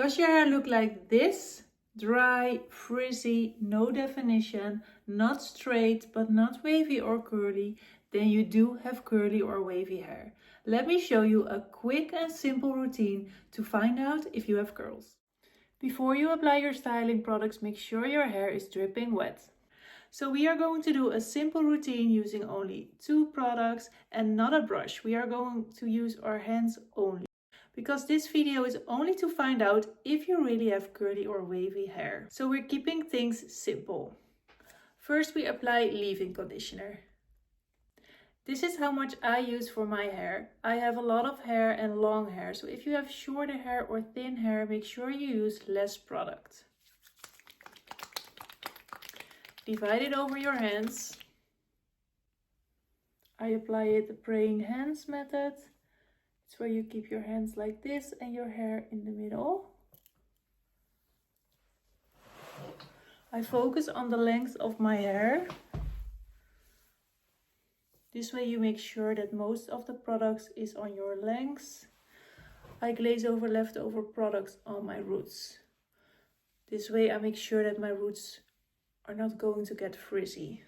Does your hair look like this? Dry, frizzy, no definition, not straight but not wavy or curly? Then you do have curly or wavy hair. Let me show you a quick and simple routine to find out if you have curls. Before you apply your styling products, make sure your hair is dripping wet. So we are going to do a simple routine using only 2 products and not a brush. We are going to use our hands only, because this video is only to find out if you really have curly or wavy hair. So we're keeping things simple. First we apply leave-in conditioner. This is how much I use for my hair. I have a lot of hair and long hair, so if you have shorter hair or thin hair, make sure you use less product. Divide it over your hands. I apply it the praying hands method. It's where you keep your hands like this and your hair in the middle. I focus on the length of my hair. This way you make sure that most of the products is on your length. I glaze over leftover products on my roots. This way I make sure that my roots are not going to get frizzy.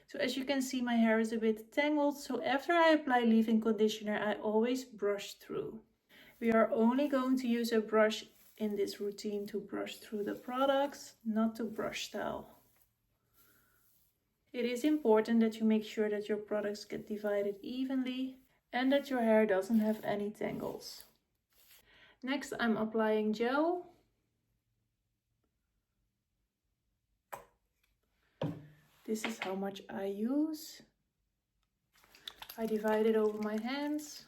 So as you can see, my hair is a bit tangled, so after I apply leave-in conditioner, I always brush through. We are only going to use a brush in this routine to brush through the products, not to brush style. It is important that you make sure that your products get divided evenly and that your hair doesn't have any tangles. Next, I'm applying gel. This is how much I use. I divide it over my hands.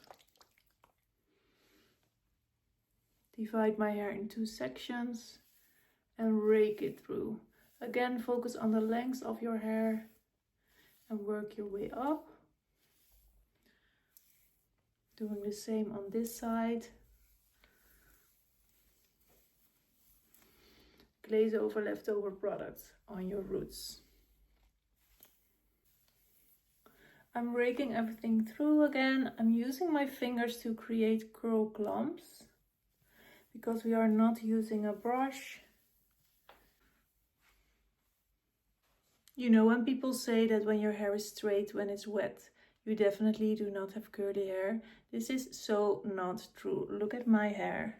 Divide my hair in 2 sections and rake it through. Again, focus on the length of your hair and work your way up. Doing the same on this side. Glaze over leftover products on your roots. I'm raking everything through again. I'm using my fingers to create curl clumps because we are not using a brush. You know, when people say that when your hair is straight when it's wet, you definitely do not have curly hair. This is so not true. Look at my hair.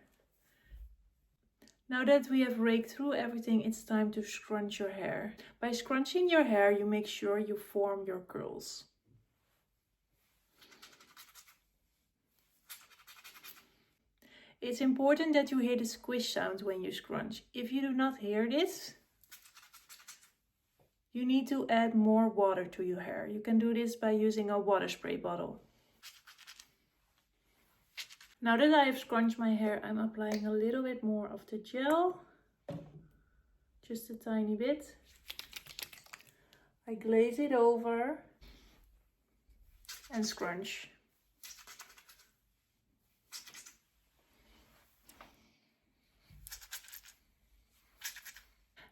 Now that we have raked through everything, it's time to scrunch your hair. By scrunching your hair, you make sure you form your curls. It's important that you hear the squish sound when you scrunch. If you do not hear this, you need to add more water to your hair. You can do this by using a water spray bottle. Now that I have scrunched my hair, I'm applying a little bit more of the gel. Just a tiny bit. I glaze it over and scrunch.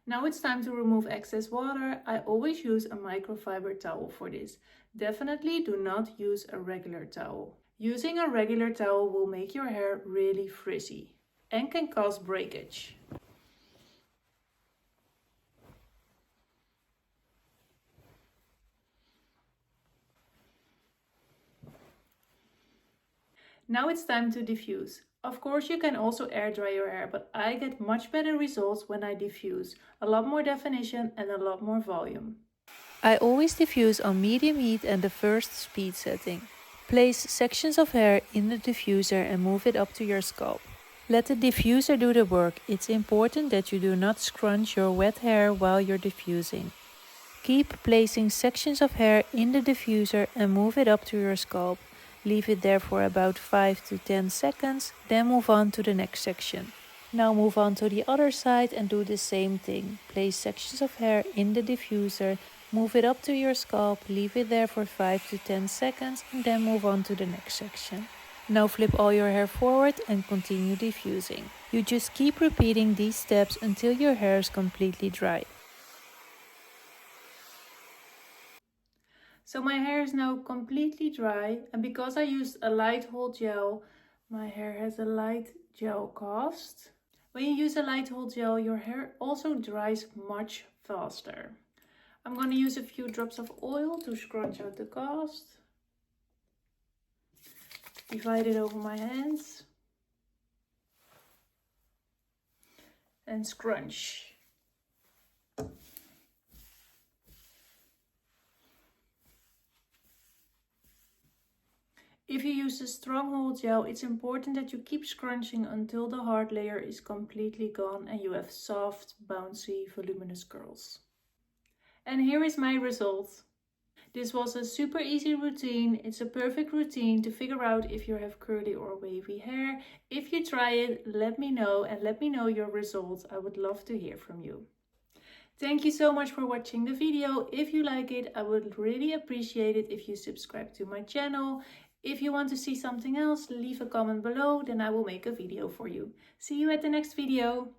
Now it's time to remove excess water. I always use a microfiber towel for this. Definitely do not use a regular towel. Using a regular towel will make your hair really frizzy and can cause breakage. Now it's time to diffuse. Of course, you can also air dry your hair, but I get much better results when I diffuse. A lot more definition and a lot more volume. I always diffuse on medium heat and the first speed setting. Place sections of hair in the diffuser and move it up to your scalp. Let the diffuser do the work. It's important that you do not scrunch your wet hair while you're diffusing. Keep placing sections of hair in the diffuser and move it up to your scalp. Leave it there for about 5 to 10 seconds, then move on to the next section. Now move on to the other side and do the same thing. Place sections of hair in the diffuser, move it up to your scalp, leave it there for 5 to 10 seconds, and then move on to the next section. Now flip all your hair forward and continue diffusing. You just keep repeating these steps until your hair is completely dry. So my hair is now completely dry, and because I used a light hold gel, My hair has a light gel cast. When you use a light hold gel, your hair also dries much faster. I'm going to use a few drops of oil to scrunch out the cast. Divide it over my hands. And scrunch. If you use a strong hold gel, it's important that you keep scrunching until the hard layer is completely gone and you have soft, bouncy, voluminous curls. And here is my result. This was a super easy routine. It's a perfect routine to figure out if you have curly or wavy hair. If you try it, let me know and let me know your results. I would love to hear from you. Thank you so much for watching the video. If you like it, I would really appreciate it if you subscribe to my channel. If you want to see something else, leave a comment below, then I will make a video for you. See you at the next video.